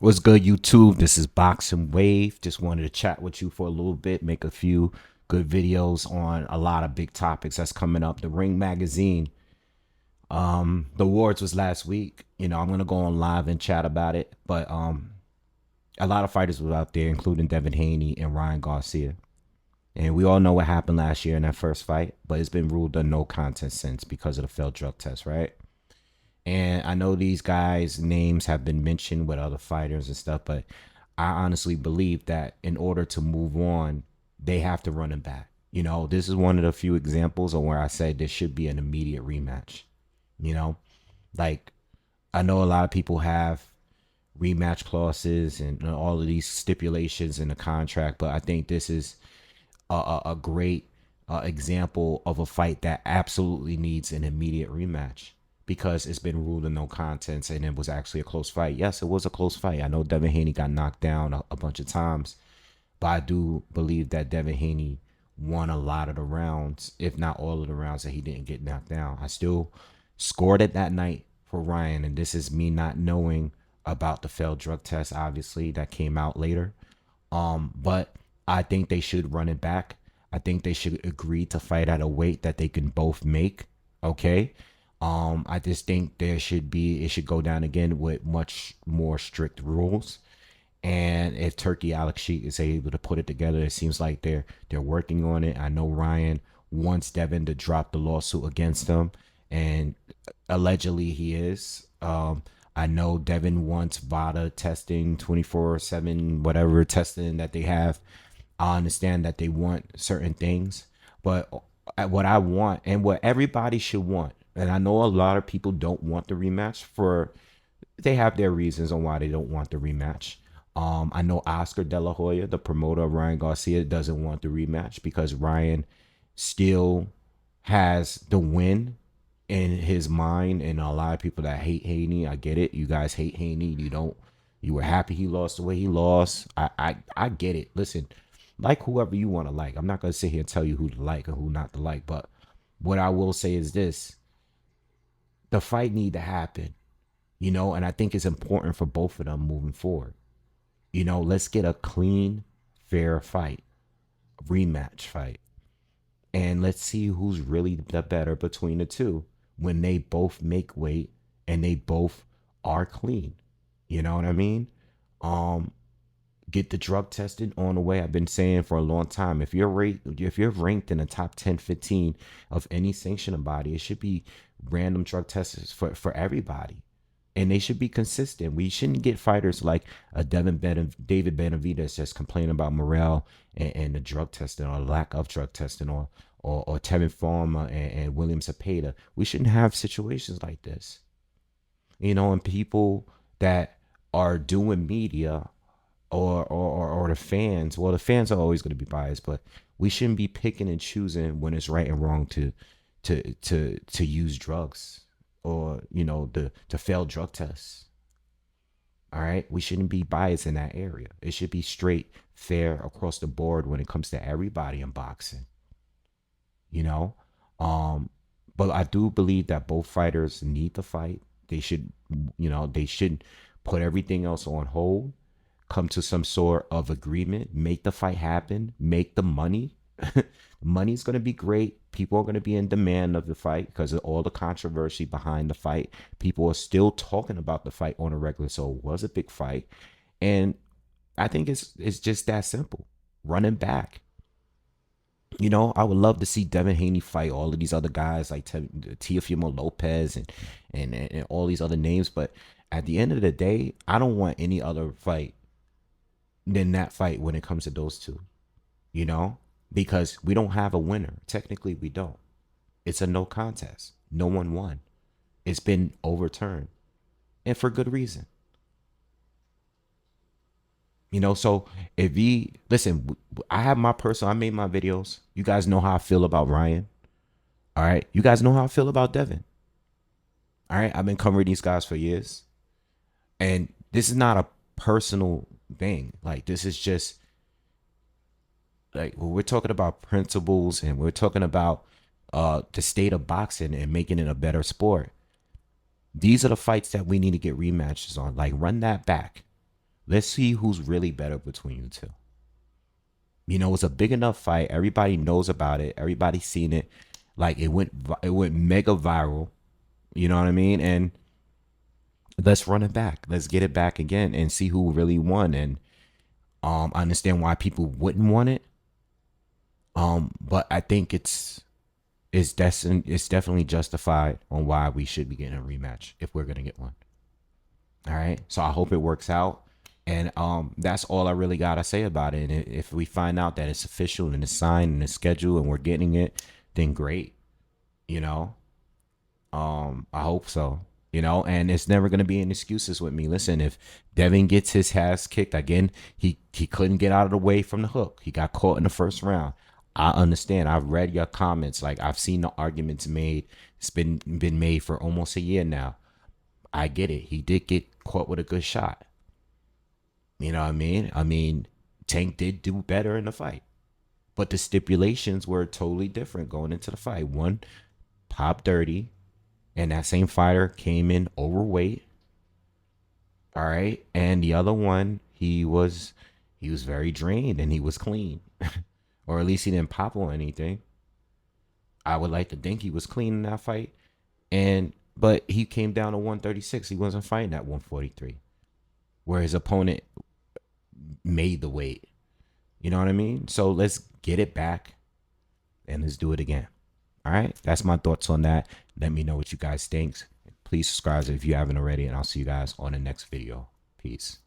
What's good, YouTube? This is Boxingwave. Just wanted to chat with you for a little bit, make a few good videos on a lot of big topics that's coming up. The Ring Magazine, the awards was last week. I'm gonna go on live and chat about it. But a lot of fighters were out there, including Devin Haney and Ryan Garcia. And we all know what happened last year in that first fight, but it's been ruled a no contest since because of the failed drug test, right? And I know these guys' names have been mentioned with other fighters and stuff, but I honestly believe that in order to move on, they have to run it back. This is one of the few examples of where I said there should be an immediate rematch. You know, like I know a lot of people have rematch clauses and all of these stipulations in the contract, but I think this is a great example of a fight that absolutely needs an immediate rematch because it's been ruled a no contest and it was actually a close fight. Yes, it was a close fight. I know Devin Haney got knocked down a bunch of times, but I do believe that Devin Haney won a lot of the rounds, if not all of the rounds that he didn't get knocked down. I still scored it that night for Ryan, and this is me not knowing about the failed drug test, obviously, that came out later. But I think they should run it back. I think they should agree to fight at a weight that they can both make. Okay. I just think it should go down again with much more strict rules. And if Turkey Alex Sheik is able to put it together, it seems like they're working on it. I know Ryan wants Devin to drop the lawsuit against him, and allegedly he is. I know Devin wants VADA testing 24/7, whatever testing that they have. I understand that they want certain things, but what I want and what everybody should want, and I know a lot of people don't want the rematch for they have their reasons on why they don't want the rematch. I know Oscar De La Hoya, the promoter of Ryan Garcia, doesn't want the rematch because Ryan still has the win in his mind, and a lot of people that hate Haney, I get it. You guys hate Haney. You were happy he lost the way he lost. I get it. Listen, like whoever you want to like. I'm not gonna sit here and tell you who to like or who not to like, but what I will say is this: the fight need to happen, and I think it's important for both of them moving forward. Let's get a clean, fair fight, rematch fight, and let's see who's really the better between the two when they both make weight and they both are clean. You know what I mean? Um, get the drug testing on the way. I've been saying for a long time. If you're ranked in the top 10, 15 of any sanctioning body, it should be random drug tests for everybody. And they should be consistent. We shouldn't get fighters like David Benavidez just complaining about morale and the drug testing or lack of drug testing or Tevin Farmer and William Zepeda. We shouldn't have situations like this. And people that are doing media or the fans. Well, the fans are always going to be biased, but we shouldn't be picking and choosing when it's right and wrong to use drugs or to fail drug tests. All right, we shouldn't be biased in that area. It should be straight, fair across the board when it comes to everybody in boxing. You know, um, but I do believe that both fighters need to fight. They should put everything else on hold, come to some sort of agreement, make the fight happen, make the money. Money's going to be great. People are going to be in demand of the fight because of all the controversy behind the fight. People are still talking about the fight on a regular, so it was a big fight. And I think it's just that simple. Running back. I would love to see Devin Haney fight all of these other guys like Teofimo Lopez and all these other names. But at the end of the day, I don't want any other fight than that fight when it comes to those two, you know, because we don't have a winner. Technically, we don't. It's a no contest. No one won. It's been overturned and for good reason. So if he listen, I made my videos. You guys know how I feel about Ryan. All right. You guys know how I feel about Devin. All right. I've been covering these guys for years. And this is not a personal thing. Like, this is just like when we're talking about principles and we're talking about the state of boxing and making it a better sport. These are the fights that we need to get rematches on. Like, run that back. Let's see who's really better between you two. You know, it's a big enough fight. Everybody knows about it. Everybody's seen it. Like it went mega viral. You know what I mean? And let's run it back. Let's get it back again and see who really won. And I understand why people wouldn't want it. But I think it's definitely justified on why we should be getting a rematch if we're gonna get one. All right. So I hope it works out. And that's all I really gotta say about it. And if we find out that it's official and it's signed and it's scheduled and we're getting it, then great. You know, I hope so. You know, and it's never gonna be any excuses with me. Listen, if Devin gets his ass kicked again, he couldn't get out of the way from the hook. He got caught in the first round. I understand. I've read your comments. Like I've seen the arguments made. It's been made for almost a year now. I get it. He did get caught with a good shot. You know what I mean? I mean, Tank did do better in the fight, but the stipulations were totally different going into the fight. One popped dirty, and that same fighter came in overweight. All right, and the other one, he was very drained and he was clean, or at least he didn't pop or anything. I would like to think he was clean in that fight, and but he came down to 136. He wasn't fighting at 143, where his opponent made the weight. You know what I mean? So let's get it back and let's do it again. All right. That's my thoughts on that. Let me know what you guys think. Please subscribe if you haven't already, and I'll see you guys on the next video. Peace.